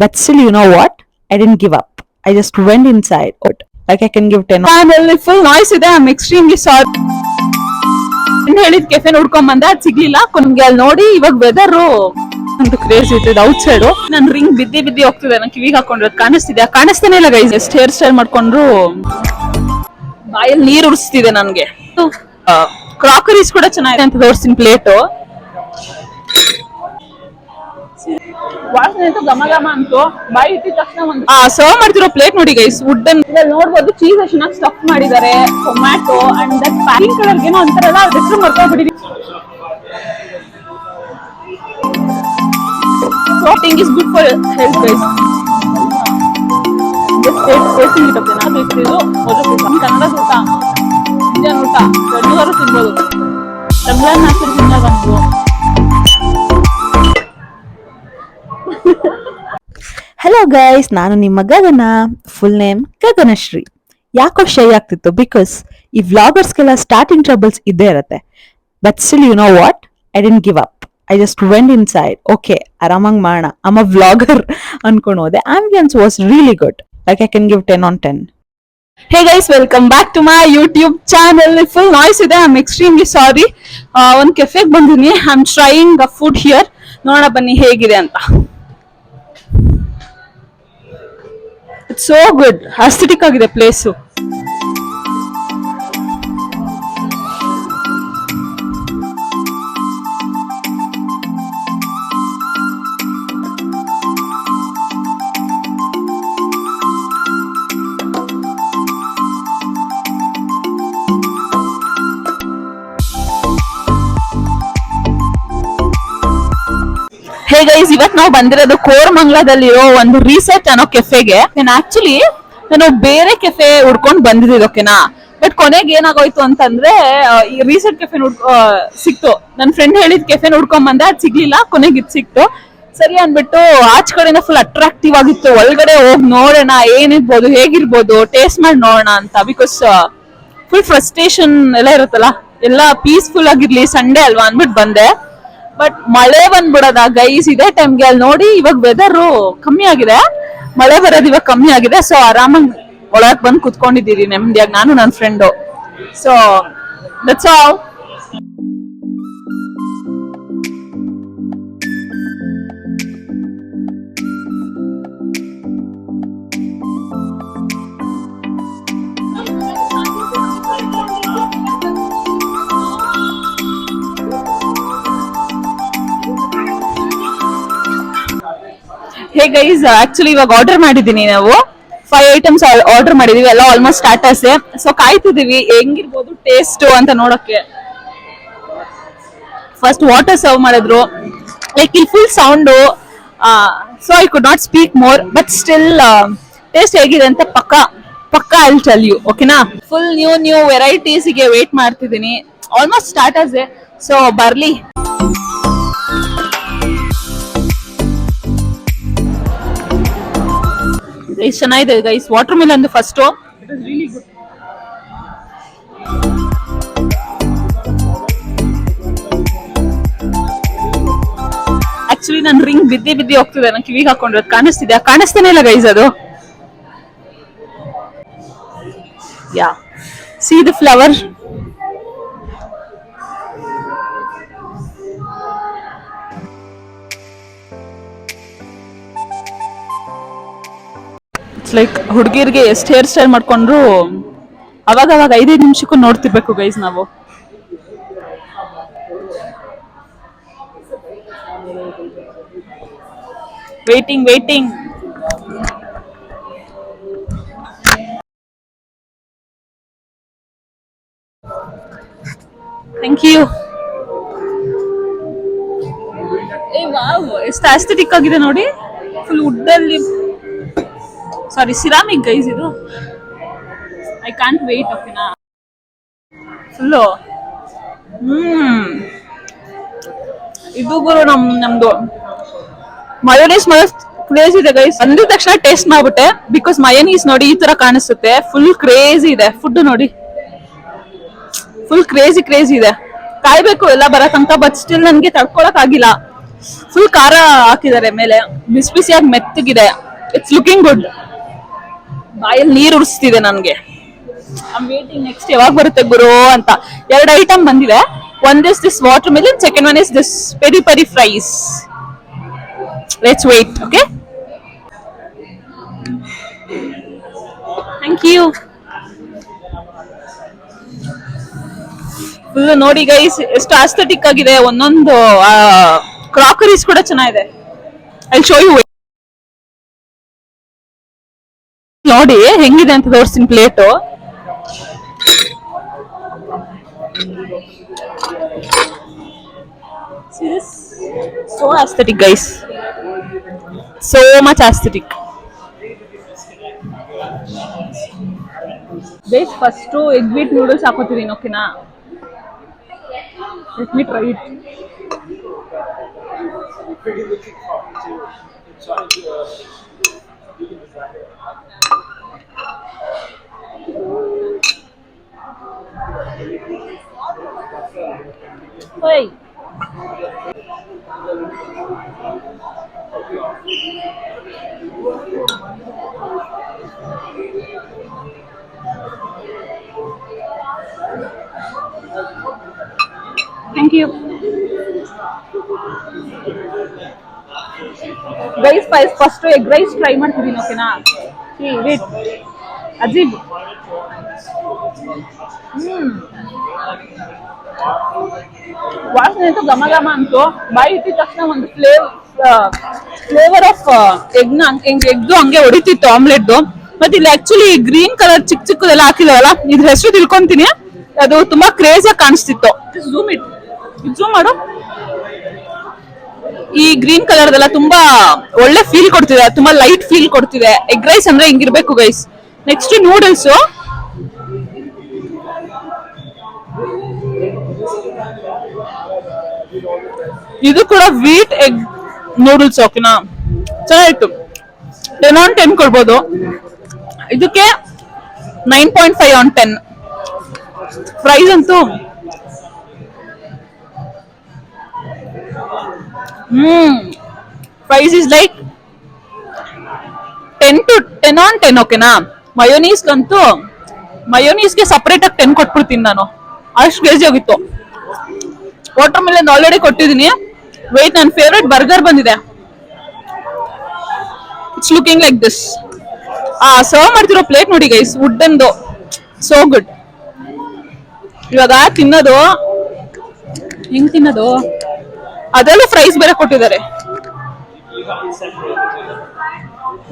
But still, you know what? I didn't give up. I just went inside. Like I can give 10. ಅಲ್ಲಿ full noise ಇದೆ. I am extremely sorry. ಹೇಳಿದ cafe ನೋಡ್ಕೊಂಡ್ ಬಂದೆ, ಅದು ಸಿಗ್ಲಿಲ್ಲ. ಕೊನೆಗೆ ಅಲ್ಲಿ ನೋಡಿ ಇವಾಗ ವೆದರ್ ಅಂತೂ ಕ್ರೇಜ್ ಇರ್ತದೆ ಔಟ್ ಸೈಡ್. ನನ್ ರಿಂಗ್ ಬಿದ್ದಿ ಹೋಗ್ತಿದೆ. ನಾನು ಕಿವಿಗೆ ಹಾಕೊಂಡಿರೋದು ಕಾಣಿಸ್ತಾನೆ ಇಲ್ಲ ಗೈಸ್. ಎಷ್ಟು ಹೇರ್ ಸ್ಟೈಲ್ ಮಾಡ್ಕೊಂಡ್ರು ಬಾಯಲ್ಲಿ ನೀರು ಉರಿಸ್ತಿದೆ ನನ್ಗೆ. ಕ್ರಾಕರೀಸ್ ಕೂಡ ಚೆನ್ನಾಗಿದೆ ಅಂತ ತೋರಿಸ್ತೀನಿ. ಪ್ಲೇಟು ವಾಸನೆ ಅಂತೂ ಘಮ ಘಮ ಅಂತು. ಬಾಯಿ ಇಟ್ಟಿದ ತಕ್ಷಣ ಒಂದು ಸರ್ವ್ ಮಾಡ್ತಿರೋ ಪ್ಲೇಟ್ ನೋಡಿ ಗೈಸ್. ವುಡನ್ ನೋಡ್ಬೋದು. ಚೀಸ್ ಚೆನ್ನಾಗಿ ಸ್ಟಫ್ ಮಾಡಿದ್ದಾರೆ. Tomato and that packing colour ಏನೋ ಅಂತಾರಲ್ಲ, ಅದ್ರ ಹೆಸರು ಮರ್ಕೊಂಡ್ಬಿಟ್ಟಿದೀನಿ. Protein is good for health, guys. Just tasting it up. ನಾನು ಇದು ಕನ್ನಡ ಊಟ, ಇಂಡಿಯನ್ ಊಟ ಎಲ್ಲರೂ ತಿನ್ಬೋದು. ರಂಜಾನ್ ಹಾಕಿದ್ರೆ ತಿನ್ನಾಗ ನೀವು. ಹಲೋ ಗೈಸ್, ನಾನು ನಿಮ್ಮ ಗಗನ. Full name Gaganashree. ಯಾಕೋ ಶೈ ಆಗ್ತಿತ್ತು, ಬಿಕಾಸ್ ಈ ವ್ಲಾಗರ್ಸ್ಗೆಲ್ಲ ಸ್ಟಾರ್ಟಿಂಗ್ ಟ್ರಬಲ್ಸ್ ಇದ್ದೇ ಇರತ್ತೆ. But still you know what, I didn't give up. I just went inside. Okay, ಆರಾಮಾಗಿ ಮಾಡೋಣ. I'm a vlogger ಅನ್ಕೊಂಡು ಹೋದೆ. Ambience was really good. Like I can give 10 on 10. Hey guys, welcome back to my YouTube channel. Full noise ಇದೆ. I'm extremely sorry. ಒಂದು ಕೆಫೆಗೆ ಬಂದಿನಿ. I'm trying the food here. ನೋಡೋಣ ಬನ್ನಿ ಹೇಗಿದೆ ಅಂತ. It's so good. Aesthetic ಆಗಿದೆ place. Hey guys, ಇವತ್ ನಾವು ಬಂದಿರೋದು ಕೋರಮಂಗಲದಲ್ಲಿರೋ ಒಂದು ರಿಸರ್ಚ್ ಅನ್ನೋ ಕೆಫೆಗೆ. ಆಕ್ಚುಲಿ ನಾನು ಬೇರೆ ಕೆಫೆ ಹುಡ್ಕೊಂಡು ಬಂದಿದ್ದೆ, ಓಕೆನಾ. ಬಟ್ ಕೊನೆಗೆ ಏನಾಗೋಯ್ತು ಅಂತಂದ್ರೆ ಈ ರಿಸರ್ಚ್ ಕೆಫೆ ಸಿಕ್ತು. ನನ್ನ ಫ್ರೆಂಡ್ ಹೇಳಿದ ಕೆಫೆ ಹುಡ್ಕೊಂಡ್ ಬಂದೆ, ಅದು ಸಿಗ್ಲಿಲ್ಲ. ಕೊನೆಗೆ ಇದು ಸಿಕ್ತು. ಸರಿ ಅನ್ಬಿಟ್ಟು ಆಚ್ ಕಡೆಯಿಂದ ಫುಲ್ ಅಟ್ರಾಕ್ಟಿವ್ ಆಗಿತ್ತು. ಒಳಗಡೆ ಹೋಗಿ ನೋಡೋಣ ಏನಿರ್ಬೋದು, ಹೇಗಿರ್ಬೋದು, ಟೇಸ್ಟ್ ಮಾಡಿ ನೋಡೋಣ ಅಂತ. ಬಿಕಾಸ್ ಫುಲ್ ಫ್ರಸ್ಟ್ರೇಷನ್ ಎಲ್ಲ ಇರುತ್ತಲ್ಲ, ಎಲ್ಲ ಪೀಸ್ಫುಲ್ ಆಗಿರ್ಲಿ, ಸಂಡೇ ಅಲ್ವಾ ಅನ್ಬಿಟ್ಟು ಬಂದೆ. ಬಟ್ ಮಳೆ ಬಂದ್ಬಿಡೋದ ಗೈಸ್ ಇದೇ ಟೈಮ್ಗೆ. ಅಲ್ಲಿ ನೋಡಿ ಇವಾಗ ವೆದರ್ ಕಮ್ಮಿ ಆಗಿದೆ, ಮಳೆ ಬರೋದು ಇವಾಗ ಕಮ್ಮಿ ಆಗಿದೆ. ಸೊ ಆರಾಮಾಗಿ ಒಳಗ್ ಬಂದು ಕುತ್ಕೊಂಡಿದ್ದೀರಿ ನೆಮ್ಮದಿಯಾಗಿ, ನಾನು ನನ್ನ friend. So that's all. Hey guys, actually ಇವಾಗ ಆರ್ಡರ್ ಮಾಡಿದೀನಿ. ನಾವು 5 ಐಟಮ್ಸ್ ಆರ್ಡರ್ ಮಾಡಿದೀವಿ, ಎಲ್ಲ ಆಲ್ಮೋಸ್ಟ್ ಸ್ಟಾರ್ಟರ್ಸ್. ಸೊ ಕಾಯ್ತಿದೀವಿ ಹೆಂಗಿರ್ಬೋದು ಟೇಸ್ಟ್ ಅಂತ ನೋಡಕ್ಕೆ. ಫಸ್ಟ್ ವಾಟರ್ ಸರ್ವ್ ಮಾಡಿದ್ರು. ಲೈಕ್ ಇಲ್ಲಿ full sound, so I could not speak more. But still taste ಹೇಗಿದೆ ಅಂತ ಪಕ್ಕ ಐ ವಿಲ್ ಟೆಲ್ ಯು, ಓಕೆನಾ. ಫುಲ್ ನ್ಯೂ ವೆರೈಟೀಸ್ಗೆ ವೇಟ್ ಮಾಡ್ತಿದ್ದೀನಿ. ಆಲ್ಮೋಸ್ಟ್ ಸ್ಟಾರ್ಟರ್ಸ್, ಸೊ ಬರ್ಲಿ. ಚೆನ್ನಾಗಿದೆ guys. Watermelon first, it is really good. Actually ನನ್ನ ರಿಂಗ್ ಬಿದ್ದಿ ಹೋಗ್ತಿದೆ. ನಾನು ಕಿವಿಗೆ ಹಾಕೊಂಡಿರೋದು ಕಾಣಿಸ್ತಾನೆ ಇಲ್ಲ ಗೈಸ್. ಅದು yeah, see the flower. Like ಹುಡುಗಿರ್ಗೆ ಎಷ್ಟು ಹೇರ್ ಸ್ಟೈಲ್ ಮಾಡ್ಕೊಂಡ್ರು ಅವಾಗ 5 ನಿಮಿಷಕ್ಕೂ ನೋಡ್ತಿರ್ಬೇಕು ಗೈಸ್ ನಾವು. ವೇಟಿಂಗ್. Thank you. ಏ ವಾವ್, ಎಷ್ಟು ಆಸ್ಥೆಟಿಕ್ ಆಗಿದೆ ನೋಡಿ. ಫುಲ್ ವುಡ್ಡಲ್ಲಿ, ಸಾರಿ ಸಿರಾಮಿಕ್ ಗೈಸ್ ಇದು. ಐ ಕಾಂಟ್ ವೇಟ್, ಓಕೆನಾ. ಫುಲ್ಲು ಇದು ಗುರು ನಮ್ದು ಮಯೋನೀಸ್ ಕ್ರೇಜ್ ಇದೆ ಗೈಸ್. ಅಂದಿದ ತಕ್ಷಣ ಟೇಸ್ಟ್ ಮಾಡ್ಬಿಟ್ಟೆ. ಬಿಕಾಸ್ ಮಯೋನೀಸ್ ನೋಡಿ ಈ ತರ ಕಾಣಿಸುತ್ತೆ. ಫುಲ್ ಕ್ರೇಜ್ ಇದೆ. ಫುಡ್ ನೋಡಿ ಫುಲ್ ಕ್ರೇಜಿ ಇದೆ. ಕಾಯ್ಬೇಕು ಎಲ್ಲ ಬರೋ ತನಕ. ಬಟ್ ಸ್ಟಿಲ್ ನನ್ಗೆ ತಡ್ಕೊಳಕ್ ಆಗಿಲ್ಲ. ಫುಲ್ ಖಾರ ಹಾಕಿದ್ದಾರೆ ಮೇಲೆ, ಬಿಸಿ ಬಿಸಿಯಾಗಿ ಮೆತ್ತಗಿದೆ. It's looking good. ಬಾಯಲ್ಲಿ ನೀರು ಉರಿಸ್ತಿದೆ ನನ್ಗೆ. ಐ ವೇಟಿಂಗ್ ನೆಕ್ಸ್ಟ್ ಯಾವಾಗ ಬರುತ್ತೆ ಗುರು ಅಂತ. ಎರಡು ಐಟಮ್ ಬಂದಿದೆ. One is this watermelon, second one is this peri peri fries. Let's wait. Okay, thank you. Full ನೋಡಿ ಗೈಸ್, ಎಷ್ಟು ಆಸ್ಥೆಟಿಕ್ ಆಗಿದೆ. ಒಂದೊಂದು ಕ್ರಾಕರೀಸ್ ಕೂಡ ಚೆನ್ನಾಗಿದೆ. I show you. ನೋಡಿ ಹೆಂಗಿದೆ ಅಂತ ತೋರಿಸ್ತೀನಿ plate. So aesthetic guys, so much aesthetic guys. First egg wheat noodles ಹಾಕೋತಿದೀನಿ. ಓಕೆನಾ, let me try it. Hey, thank you guys. First egg rice try ಮಾಡ್ತಿದೀನಿ. ಓಕೆನಾ, wait, ಅಜೀಬ್. ವಾಸನೆ ಅಂತೂ ಘಮ ಘಮ ಅಂತು. ಬಾಯಿ ಇಟ್ಟಿದ ತಕ್ಷಣ ಒಂದು ಫ್ಲೇವರ್ ಆಫ್ ಎಗ್ದು ಹಂಗೆ ಹೊಡಿತಿತ್ತು, ಆಮ್ಲೆಟ್ದು. ಮತ್ತೆ ಇಲ್ಲಿ ಆಕ್ಚುಲಿ ಗ್ರೀನ್ ಕಲರ್ ಚಿಕ್ಕ ಚಿಕ್ಕದೆಲ್ಲ ಹಾಕಿದಾವಲ್ಲ, ಇದ್ರ ಹೆಸರು ತಿಳ್ಕೊಂತೀನಿ. ಅದು ತುಂಬಾ ಕ್ರೇಜ್ ಆಗಿ ಕಾಣಿಸ್ತಿತ್ತು. ಝೂಮ್ ಮಾಡು. ಈ ಗ್ರೀನ್ ಕಲರ್ದೆಲ್ಲ ತುಂಬಾ ಒಳ್ಳೆ ಫೀಲ್ ಕೊಡ್ತಿದೆ, ತುಂಬಾ ಲೈಟ್ ಫೀಲ್ ಕೊಡ್ತಿದೆ. ಎಗ್ ರೈಸ್ ಅಂದ್ರೆ ಹಿಂಗಿರ್ಬೇಕು ಗೈಸ್. Next noodles. ಇದು ಕೂಡ ವೀಟ್ ಎಗ್ ನೂಡಲ್ಸ್. ಓಕೆನಾ, ಚೆನ್ನಾಗಿತ್ತು. 10 on 10 ಕೊಡ್ಬೋದು. ಇದಕ್ಕೆ 9.5 on 10. ಪ್ರೈಸ್ ಅಂತೂ ಪ್ರೈಸ್ ಇಸ್ ಲೈಕ್ 10 on 10. ಓಕೆನಾ, ಮಯೋನೀಸ್ಗೆ ಸಪರೇಟ್ ಆಗಿ 10 ಕೊಟ್ಬಿಡ್ತೀನಿ ನಾನು. ಅಷ್ಟು ಕ್ರೇಜಿ ಆಗಿತ್ತು. ವಾಟರ್ ಮಿಲನ್ ಆಲ್ರೆಡಿ ಕೊಟ್ಟಿದ್ದೀನಿ. ವೇಟ್, ನನ್ನ ಫೇವ್ರೆಟ್ ಬರ್ಗರ್ ಬಂದಿದೆ. It's looking like this. Serve ಮಾಡ್ತಿರೋ ಪ್ಲೇಟ್ ನೋಡಿ ಗೈಸ್, ವುಡ್ಡನ್ದು. So good. ಇವಾಗ ತಿನ್ನೋದು ಹೆಂಗ್ ತಿನ್ನೋದು, ಅದರಲ್ಲೂ ಫ್ರೈಸ್ ಬೇರೆ ಕೊಟ್ಟಿದ್ದಾರೆ.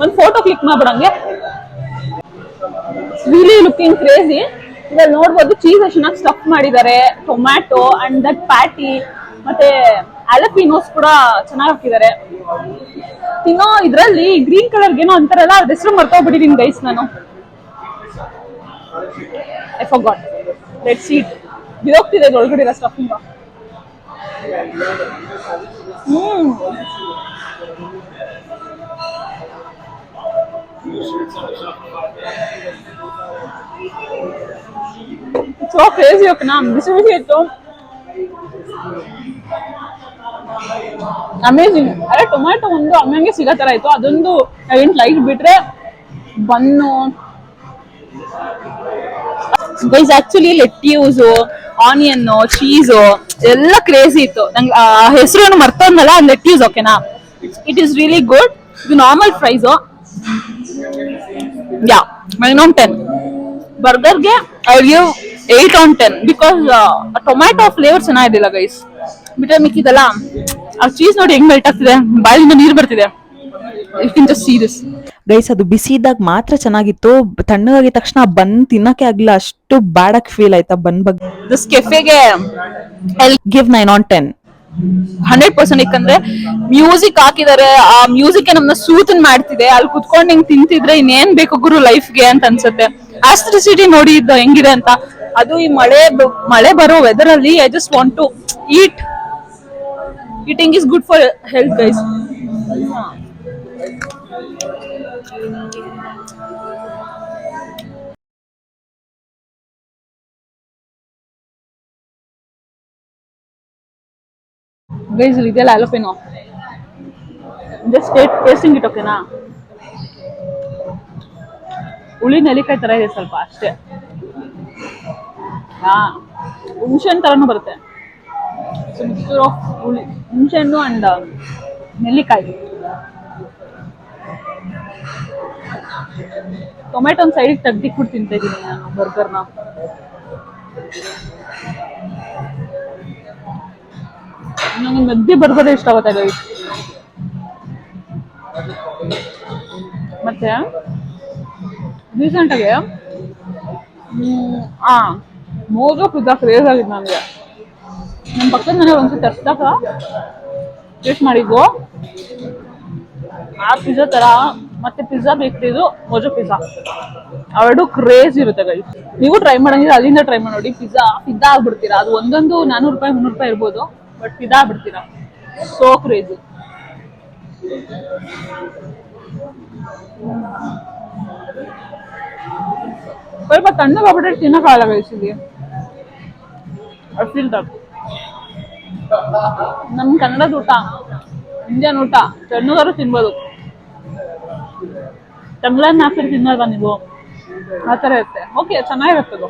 ಒಂದು ಫೋಟೋ ಕ್ಲಿಕ್ ಮಾಡ್ಬಿಡಂಗೆ. Really looking crazy. ಇದ್ರಲ್ಲಿ ನೋಡ್ಬೋದು ಚೀಸ್ ಚೆನ್ನಾಗಿ ಸ್ಟಫ್ ಮಾಡಿದ್ದಾರೆ, ಟೊಮ್ಯಾಟೊ ಅಂಡ್ ದಟ್ ಪ್ಯಾಟಿ, ಮತ್ತೆ ಅಲಪಿನೋಸ್ ಕೂಡ ಚೆನ್ನಾಗಿ ಹಾಕಿದ್ದಾರೆ. ತಿನ್ನೋ ಇದ್ರಲ್ಲಿ ಗ್ರೀನ್ ಕಲರ್ ಏನೋ ಅಂತಾರಲ್ಲ, ಅದ್ರ ಹೆಸರು ಮರ್ತೋಗ್ಬಿಟ್ಟಿದೀನಿ ಗೈಸ್ ನಾನು. I forgot. Let's see it. ಬಿದೋಗ್ತಿದೆ ಒಳಗಡೆ ಇರೋ ಸ್ಟಫಿಂಗ್. So crazy. ಓಕೆನಾ, ಬಿಸಿ ಬಿಸಿ ಇತ್ತು. ಅಮೇಜಿಂಗ್. ಅದೇ ಟೊಮ್ಯಾಟೊ ಒಂದು ಅಮ್ಮಂಗೆ ಸಿಗೋ ತರ ಇತ್ತು. ಅದೊಂದು ಲೈಟ್ ಬಿಟ್ರೆ bun guys. Actually lettuce, onion, cheese ಎಲ್ಲ ಕ್ರೇಜಿ ಇತ್ತು. ನಂಗೆ ಹೆಸರು ಮರ್ತೋದ್ನಲ್ಲ, ಲೆಟ್ಯೂಸ್. ಓಕೆನಾ, ಇಟ್ ಈಸ್ ರಿಯಲಿ ಗುಡ್. ಇದು ನಾರ್ಮಲ್ ಪ್ರೈಸು. Yeah, 9 on 10. ಬರ್ಗರ್ಗೆ I give 8 on 10 because tomato flavour ಚೆನ್ನಾಗಿದ್ದಿಲ್ಲ ಗೈಸ್. ಬಿಟ್ರೆ ಮಿಕ್ಕಿದಲ್ಲ, ಆ ಚೀಸ್ ನೋಡಿ ಹೆಂಗ್ ಮೆಲ್ಟ್ ಆಗ್ತಿದೆ, ಬಾಯಿಂದ ನೀರು ಬರ್ತಿದೆ. You can just see this guys. ಅದು ಬಿಸಿ ಇದ್ದಾಗ ಮಾತ್ರ ಚೆನ್ನಾಗಿತ್ತು. ತಣ್ಣಗಾಗಿದ ತಕ್ಷಣ ಬನ್ ತಿನ್ನಕ್ಕೆ ಆಗ್ಲಿಲ್ಲ, ಅಷ್ಟು ಬ್ಯಾಡ್ ಆಗಿ ಫೀಲ್ ಆಯ್ತಾ ಬನ್ ಬಗ್ಗೆ. ದಿಸ್ ಕೆಫೆಗೆ ಐ ಗಿವ್ 9 on 10. 100%. ಯಾಕಂದ್ರೆ ಮ್ಯೂಸಿಕ್ ಹಾಕಿದ್ದಾರೆ, ಆ ಮ್ಯೂಸಿಕ್ ನಮ್ನ ಸೂತನ್ ಮಾಡ್ತಿದೆ. ಅಲ್ಲಿ ಕುತ್ಕೊಂಡು ಹಿಂಗ್ ತಿಂತಿದ್ರೆ ಇನ್ನೇನ್ ಬೇಕು ಗುರು ಲೈಫ್ಗೆ ಅಂತ ಅನ್ಸುತ್ತೆ. ಆಸ್ಟ್ರಿಸಿಟಿ ನೋಡಿ ಇದ್ದು ಹೆಂಗಿದೆ ಅಂತ. ಅದು ಈ ಮಳೆ ಬರೋ ವೆದರ್ ಅಲ್ಲಿ I just want to eat. Eating is good for health guys. Guys ಇದೆಲ್ಲ ಅಲೋಪೇನೋ ಜಸ್ಟ್ ಟೇಸ್ಟಿಂಗ್ ಇಟ್ ಓಕೆನಾ. ಹುಳಿ ನೆಲ್ಲಿಕಾಯಿ ತರ ಇದೆ ಸ್ವಲ್ಪ ಅಷ್ಟೇ. ಹಾ ಹುಣಸೆಹಣ್ಣು ತರನು ಬರುತ್ತೆ. ಮಿಕ್ಸ್ಚರ್ ಆಫ್ ಹುಣಸೆಹಣ್ಣು ಅಂಡ್ ನೆಲ್ಲಿಕಾಯಿ. ಟೊಮೆಟೊ ಒಂದು ಸೈಡಿಗೆ ತೆಗ್ದಿಕ್ಬಿಟ್ಟು ತಿಂತಾ ಇದ್ದೀನಿ ನಾನು ಬರ್ಗರ್ನ. ನಂಗೆ ಮಧ್ಯೆ ಬರ್ಗರ್ ಇಷ್ಟ ಆಗುತ್ತೆ ಗೈಸ್. ಮತ್ತೆ ರೀಸೆಂಟಾಗಿ ಮೋಜೋ ಪಿಜ್ಜಾ ಕ್ರೇಜ್ ಆಗಿದ್ದು ನನಗೆ. ನಮ್ಮ ಪಕ್ಕದ ಮನೆ ಒಂದ್ಸತಿ ತರ್ಸಿದಾಗ ಟೇಸ್ಟ್ ಮಾಡಿದ್ವು. ಆ ಪಿಜ್ಜಾ ತರ ಮತ್ತೆ ಪಿಜ್ಜಾ ಬೇಕ್ರಿದು ಮೋಜೋ ಪಿಜ್ಜಾ ಅವೆರಡು ಕ್ರೇಜ್ ಇರುತ್ತೆ ಗೈಸ್. ನೀವು ಟ್ರೈ ಮಾಡಂಗಿದ್ರೆ ಅಲ್ಲಿಂದ ಟ್ರೈ ಮಾಡಿ ನೋಡಿ. ಪಿಜ್ಜಾ ಆಗ್ಬಿಡ್ತೀರಾ. ಅದು ಒಂದೊಂದು 400 ರೂಪಾಯಿ 300 ರೂಪಾಯಿ ಇರ್ಬೋದು, ಬಟ್ ಪಿಜ್ಜಾ ಆಗ್ಬಿಡ್ತೀರಾ. So crazy. ಸ್ವಲ್ಪ ತಣ್ಣಗಾಗ್ಬಿಟ್ರೆ ತಿನ್ನಕ್ಕಾಗಲ್ಲ ಗೈಸ್ ಇಲ್ಲಿ. ಅಷ್ಟಿಲ್ದಾಗ ನಮ್ ಕನ್ನಡದ ಊಟ, ಇಂಡಿಯನ್ ಊಟ ತಣ್ಣಗಾದ್ರೂ ತಿನ್ಬೋದು. ತಂಗ್ಳನ್ನ ಹಾಕಿದ್ರೆ ತಿನ್ನಲ್ವಾ ನೀವು? ಆ ಥರ ಇರುತ್ತೆ. ಓಕೆ ಚೆನ್ನಾಗಿರುತ್ತದು.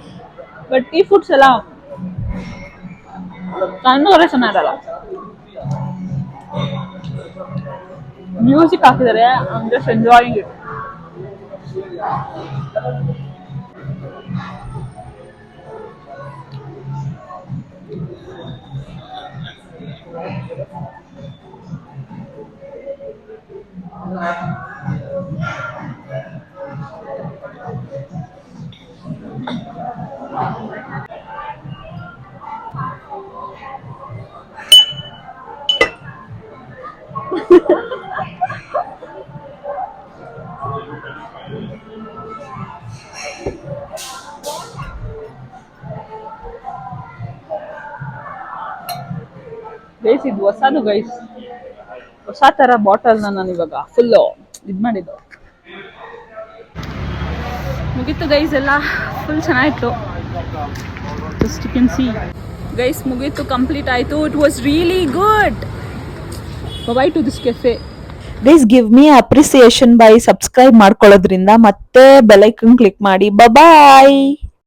ಬಟ್ ಈ ಫುಡ್ಸ್ ಎಲ್ಲ ತಣ್ಣಗಾದ್ರೆ ಚೆನ್ನಾಗಿರಲ್ಲ. ಮ್ಯೂಸಿಕ್ ಹಾಕಿದರೆ I am just enjoying it. Guys ಇದು ಹೊಸದು ಗೈಸ್, ಹೊಸ ತರ ಬಾಟಲ್ನ ನಾನು ಇವಾಗ ಫುಲ್ಲು ಇದು ಮಾಡಿದ್ದು. ಮುಗೀತು ಗೈಸ್, ಎಲ್ಲ ಫುಲ್ ಚೆನ್ನಾಗಿತ್ತು. Just you can see guys, ಮುಗೀತು, ಕಂಪ್ಲೀಟ್ ಆಯಿತು. It was really good. Bye to this cafe. Please give me appreciation by subscribe ಮಾಡ್ಕೊಳ್ಳೋದ್ರಿಂದ, ಮತ್ತೆ ಬೆಲ್ ಐಕನ್ ಕ್ಲಿಕ್ ಮಾಡಿ. ಬಾಯ್.